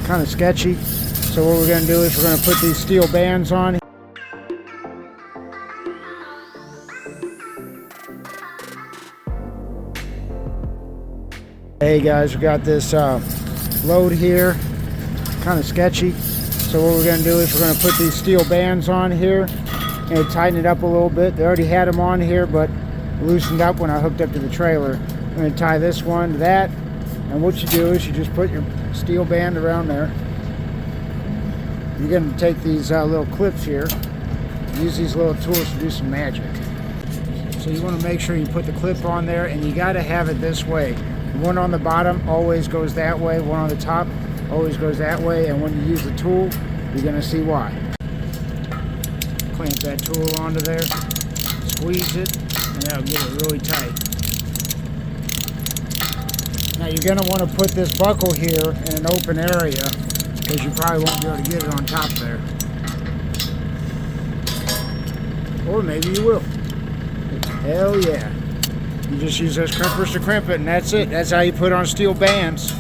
kind of sketchy. So what we're going to do is we're going to put these steel bands on. Hey guys, we got this load here, kind of sketchy. So what we're going to do is we're going to put these steel bands on here and tighten it up a little bit. They already had them on here, but loosened up when I hooked up to the trailer. I'm going to tie this one to that, and what you do is you just put your steel band around there. You're going to take these little clips here, use these little tools to do some magic. So you want to make sure you put the clip on there, and you got to have it this way. One on the bottom always goes that way, one on the top always goes that way, and when you use the tool, you're going to see why. Clamp that tool onto there, squeeze it, and that'll get it really tight. Now you're going to want to put this buckle here in an open area, because you probably won't be able to get it on top there. Or maybe you will. Hell yeah. You just use those crimpers to crimp it, and that's it. That's how you put on steel bands.